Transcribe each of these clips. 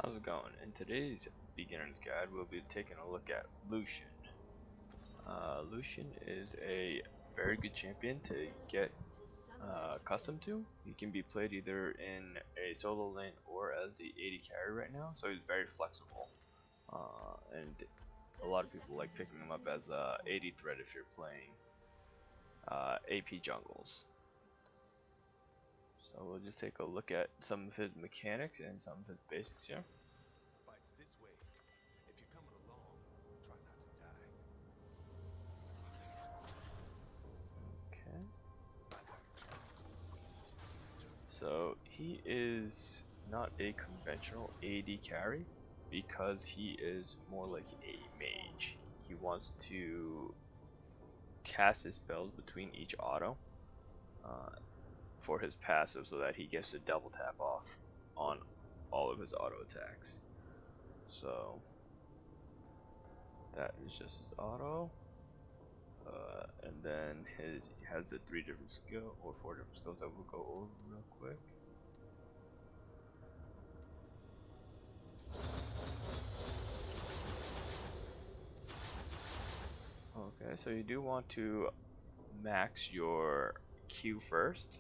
How's it going? In today's beginner's guide, we'll be taking a look at Lucian. Lucian is a very good champion to get accustomed to. He can be played either in a solo lane or as the AD carry right now, so he's very flexible. And a lot of people like picking him up as a AD threat if you're playing AP jungles. So we'll just take a look at some of his mechanics and some of his basics here. Fights this way. If you're coming along, try not to die. Okay. So he is not a conventional AD carry because he is more like a mage. He wants to cast his spells between each auto for his passive so that he gets to double tap off on all of his auto attacks. So that is just his auto. And then he has the 3 different skill or 4 different skills that we'll go over real quick. Okay, so you do want to max your Q first,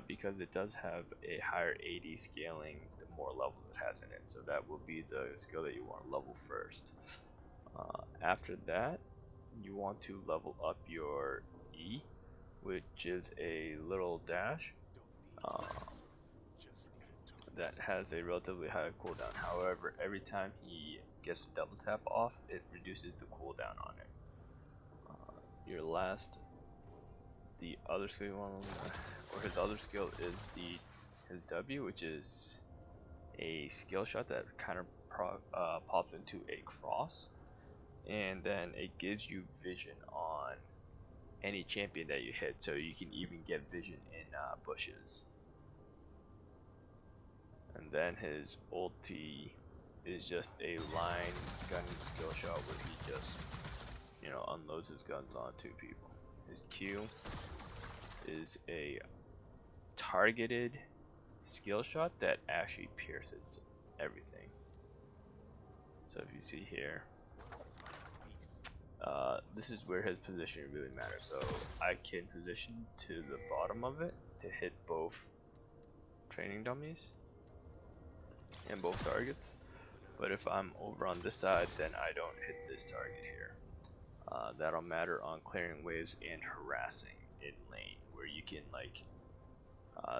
because it does have a higher AD scaling the more levels it has in it. So that will be the skill that you want to level first. After that, you want to level up your E, which is a little dash that has a relatively high cooldown. However, every time he gets a double tap off, it reduces the cooldown on it. The other skill you want to, or his other skill is his W, which is a skill shot that kind of pops into a cross, and then it gives you vision on any champion that you hit, so you can even get vision in bushes. And then his ulti is just a line gunning skill shot where he just, unloads his guns on 2 people. His Q is a targeted skill shot that actually pierces everything. So if you see here, this is where his positioning really matters. So I can position to the bottom of it to hit both training dummies and both targets. But if I'm over on this side, then I don't hit this target here. That'll matter on clearing waves and harassing in lane, where you can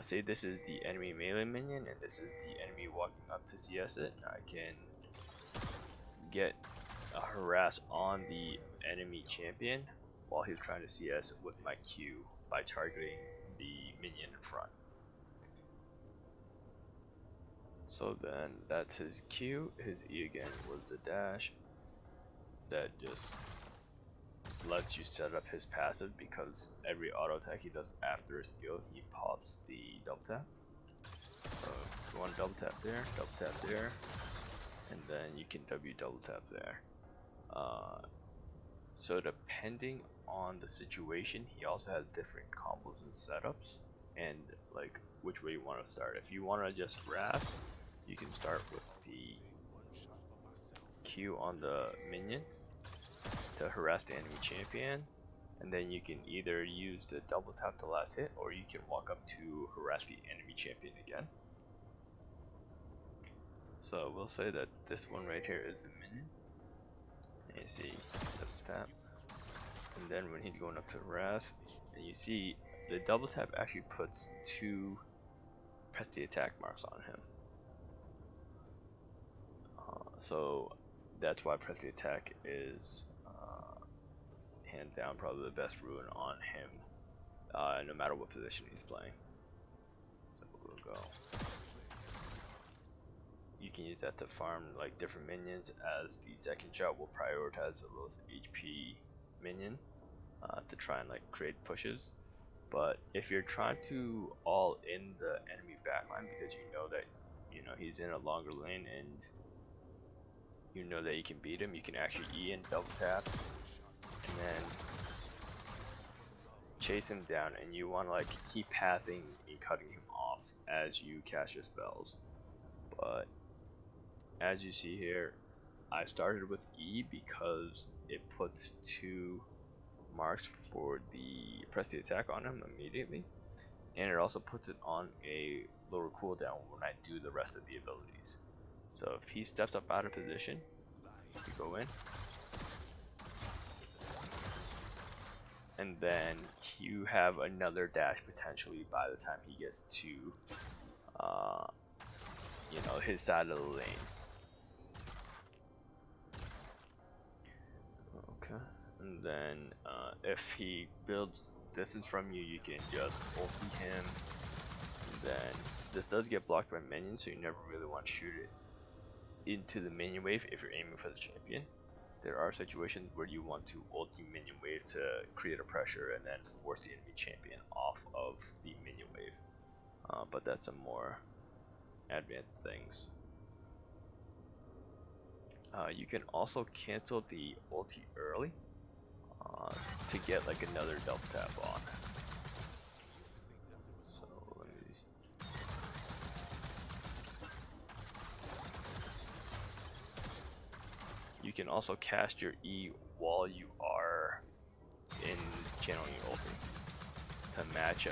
say this is the enemy melee minion and this is the enemy walking up to CS it. I can get a harass on the enemy champion while he's trying to CS with my Q by targeting the minion in front. So then that's his Q. His E again was the dash that just lets you set up his passive, because every auto attack he does after a skill, he pops the double tap. So if you want to double tap there, and then you can W double tap there. So depending on the situation, he also has different combos and setups, and like which way you want to start. If you want to just harass, you can start with the Q on the minion to harass the enemy champion, and then you can either use the double tap the last hit, or you can walk up to harass the enemy champion again. So we'll say that this one right here is the minion, and you see double tap, and then when he's going up to harass, and you see the double tap actually puts 2 press the attack marks on him. So that's why press the attack is hands down probably the best ruin on him, no matter what position he's playing. So we'll go. You can use that to farm like different minions, as the second shot will prioritize the lowest HP minion to try and create pushes. But if you're trying to all in the enemy backline because you know that he's in a longer lane and you know that you can beat him, you can actually E and double tap and then chase him down, and you want to keep pathing and cutting him off as you cast your spells. But as you see here, I started with E because it puts 2 marks for the press the attack on him immediately, and it also puts it on a lower cooldown when I do the rest of the abilities. So if he steps up out of position, you go in, and then you have another dash potentially by the time he gets to you know, his side of the lane. Okay, and then if he builds distance from you, you can just ulti him. And then this does get blocked by minions, so you never really want to shoot it into the minion wave if you're aiming for the champion. There are situations where you want to ulti minion wave to create a pressure and then force the enemy champion off of the minion wave. But that's a more advanced things. You can also cancel the ulti early to get like another double tap on. So let me... You can also cast your E while you are in channeling your ulti to match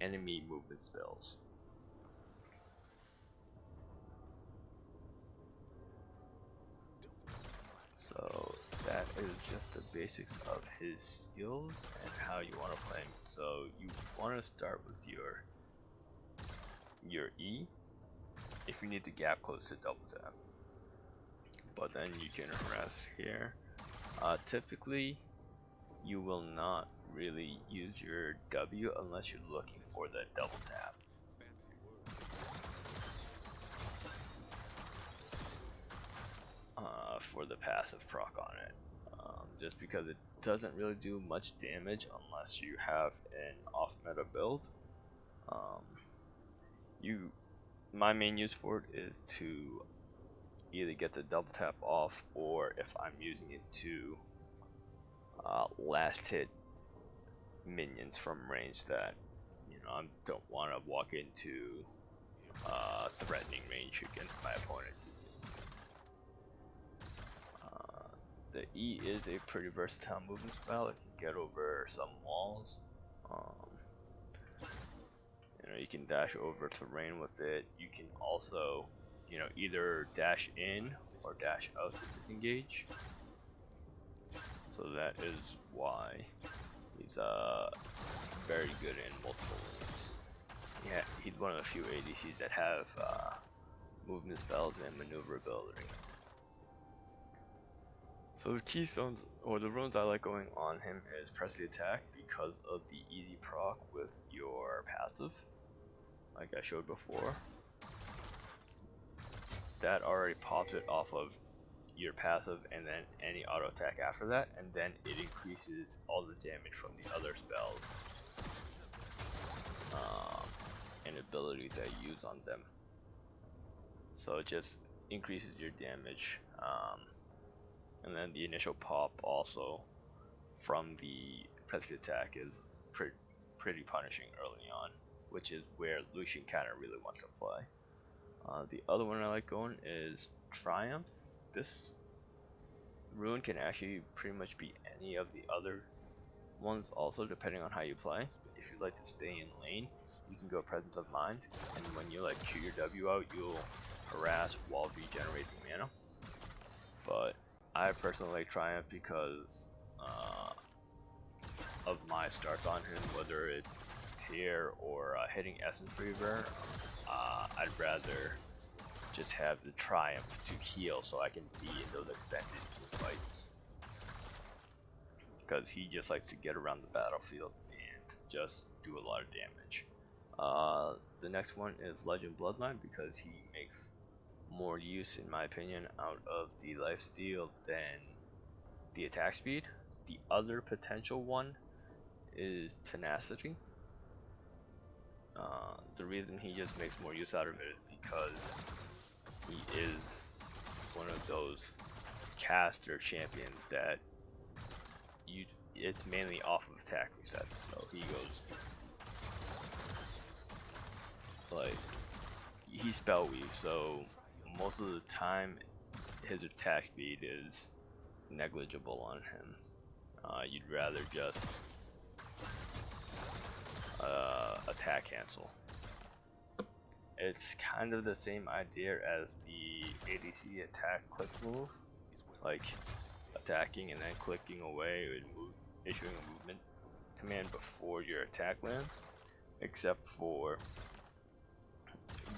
enemy movement spells. So that is just the basics of his skills and how you want to play him. So you want to start with your E if you need to gap close to double tap. But then you can rest here. Typically, you will not really use your W unless you're looking for the double tap. For the passive proc on it, just because it doesn't really do much damage unless you have an off meta build. My main use for it is to either get the double tap off, or if I'm using it to last hit minions from range that, you know, I don't want to walk into threatening range against my opponent. The E is a pretty versatile movement spell. It can get over some walls. You know, you can dash over terrain with it. You can also, you know, either dash in or dash out to disengage. So that is why he's very good in multiple lanes. Yeah, he's one of the few ADCs that have movement spells and maneuverability. So the keystones, or the runes I like going on him, is press the attack because of the easy proc with your passive, like I showed before. That already pops it off of your passive and then any auto attack after that, and then it increases all the damage from the other spells and abilities that you use on them. So it just increases your damage. And then the initial pop also from the press attack is pretty punishing early on, which is where Lucian kind of really wants to play. The other one I like going is Triumph. This rune can actually pretty much be any of the other ones also, depending on how you play. If you like to stay in lane, you can go Presence of Mind, and when you like shoot your W out, you'll harass while regenerating mana. But I personally like Triumph because of my starts on him, whether it's tier or hitting Essence Reaver. I'd rather just have the Triumph to heal so I can be in those extended fights. Because he just likes to get around the battlefield and just do a lot of damage. The next one is Legend Bloodline because he makes more use, in my opinion, out of the lifesteal than the attack speed. The other potential one is Tenacity. The reason he just makes more use out of it is because he is one of those caster champions that it's mainly off of attack resets. So he goes like, he spell weaves, so most of the time his attack speed is negligible on him. You'd rather just attack cancel. It's kind of the same idea as the ADC attack click move, like attacking and then clicking away and issuing a movement command before your attack lands, except for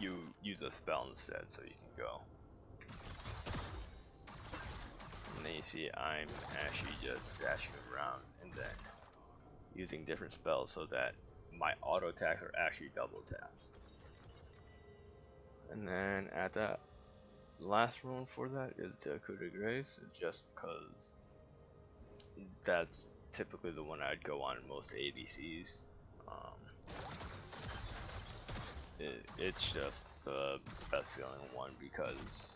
you use a spell instead, so you can go. And then you see I'm actually just dashing around and then using different spells so that my auto attacks are actually double taps. And then at that last rune for that is the coup de grace, just because that's typically the one I'd go on in most ADCs. It's just the best feeling one because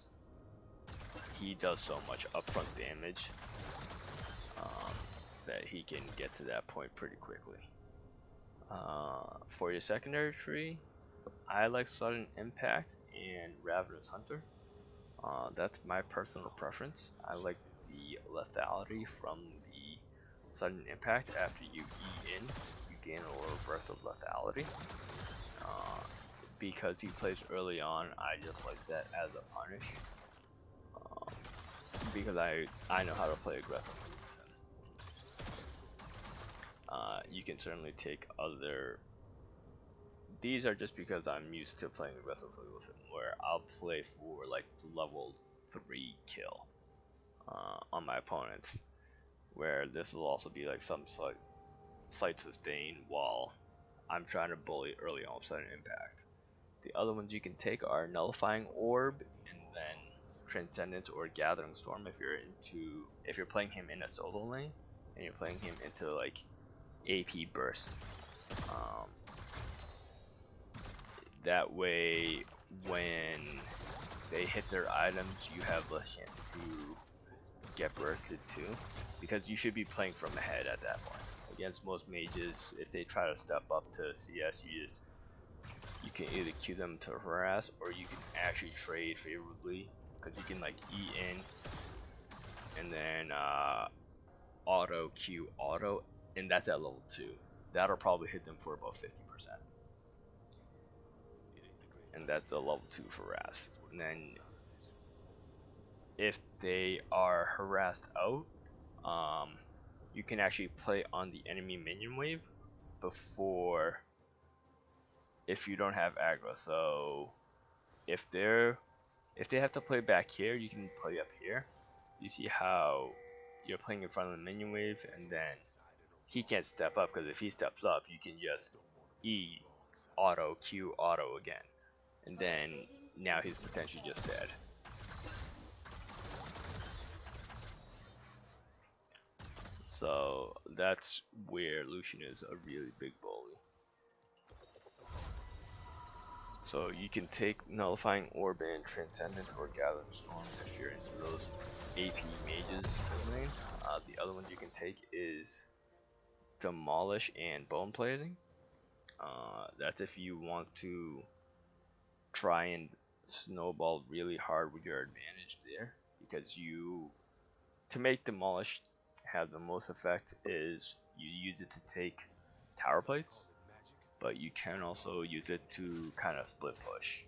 he does so much upfront damage that he can get to that point pretty quickly. For your secondary tree, I like Sudden Impact and Ravenous Hunter. That's my personal preference. I like the lethality from the Sudden Impact. After you E in, you gain a little burst of lethality. Because he plays early on, I just like that as a punish. Because I know how to play aggressively with him. You can certainly take other. These are just because I'm used to playing aggressively with him, where I'll play for like level 3 kill on my opponents, where this will also be like some slight sustain while I'm trying to bully early on with Sudden Impact. The other ones you can take are Nullifying Orb and then Transcendence or Gathering Storm if you're playing him in a solo lane and you're playing him into like AP burst. That way when they hit their items you have less chance to get bursted too, because you should be playing from ahead at that point. Against most mages, if they try to step up to CS, you can either queue them to harass or you can actually trade favorably, because you can like E in and then auto Q auto, and that's at level 2. That'll probably hit them for about 50%. And that's a level 2 harass. And then if they are harassed out, you can actually play on the enemy minion wave before, if you don't have aggro. So if they have to play back here, you can play up here. You see how you're playing in front of the minion wave, and then he can't step up, because if he steps up you can just E auto Q auto again, and then now he's potentially just dead. So that's where Lucian is a really big bully. So you can take Nullifying Orb and Transcendent or Gathering Storms if you're into those AP mages. The other ones you can take is Demolish and Bone Plating. That's if you want to try and snowball really hard with your advantage there, because to make Demolish have the most effect is you use it to take tower plates, but you can also use it to kind of split push,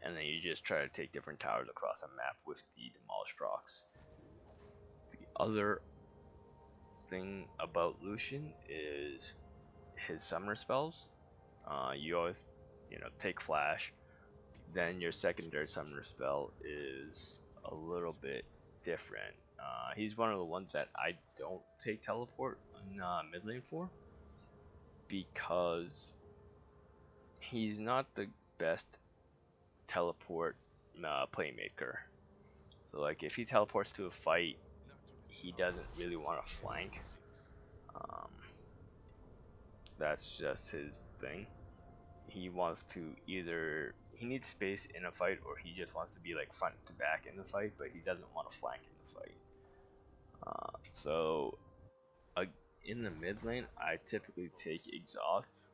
and then you just try to take different towers across the map with the Demolish procs. The other thing about Lucian is his summoner spells. You always take flash, then your secondary summoner spell is a little bit different. He's one of the ones that I don't take teleport in mid lane for, because he's not the best teleport playmaker. So like if he teleports to a fight, he doesn't really want to flank. That's just his thing. He wants to he needs space in a fight, or he just wants to be like front to back in the fight, but he doesn't want to flank in the fight. So in the mid lane, I typically take Exhaust,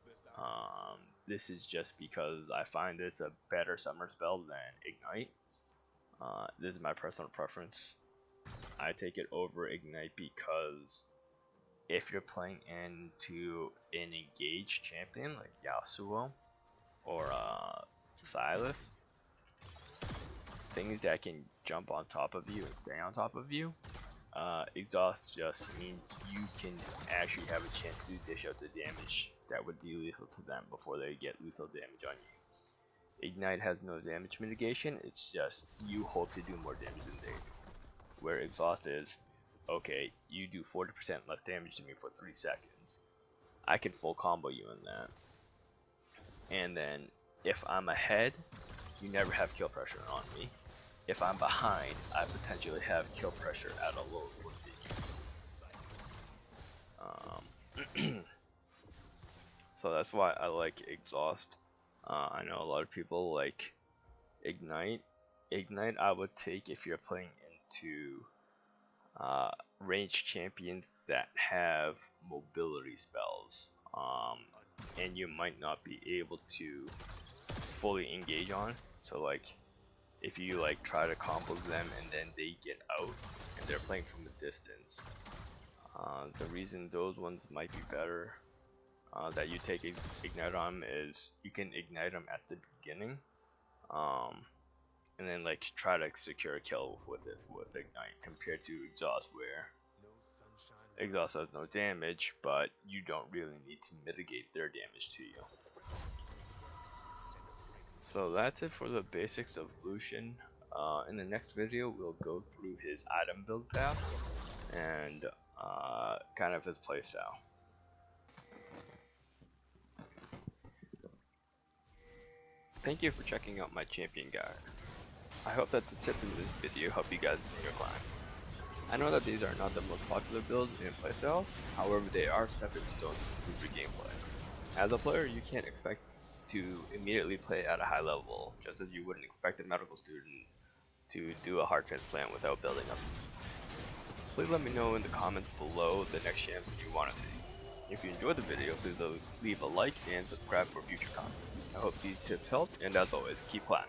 This is just because I find this a better summer spell than Ignite. This is my personal preference. I take it over Ignite because if you're playing into an engaged champion like Yasuo or Silas, things that can jump on top of you and stay on top of you, exhaust just means you can actually have a chance to dish out the damage that would be lethal to them before they get lethal damage on you. Ignite has no damage mitigation, it's just you hold to do more damage than they do. Where exhaust is, okay, you do 40% less damage to me for 3 seconds. I can full combo you in that. And then if I'm ahead, you never have kill pressure on me. If I'm behind, I potentially have kill pressure at a low voltage. So that's why I like exhaust. I know a lot of people like Ignite. Ignite I would take if you're playing into ranged champions that have mobility spells, and you might not be able to fully engage on. So like if you like try to combo them and then they get out and they're playing from a distance, the reason those ones might be better that you take Ignite on is you can ignite them at the beginning, and then like try to secure a kill with it with Ignite, compared to exhaust where exhaust has no damage but you don't really need to mitigate their damage to you. So that's it for the basics of Lucian. In the next video we'll go through his item build path and kind of his playstyle. Thank you for checking out my champion guide. I hope that the tips in this video help you guys in your climb. I know that these are not the most popular builds in playstyles, however they are stepping stones to improve your gameplay. As a player, you can't expect to immediately play at a high level, just as you wouldn't expect a medical student to do a heart transplant without building up. Please let me know in the comments below the next champion you want to see. If you enjoyed the video, please leave a like and subscribe for future content. I hope these tips helped, and as always, keep climbing.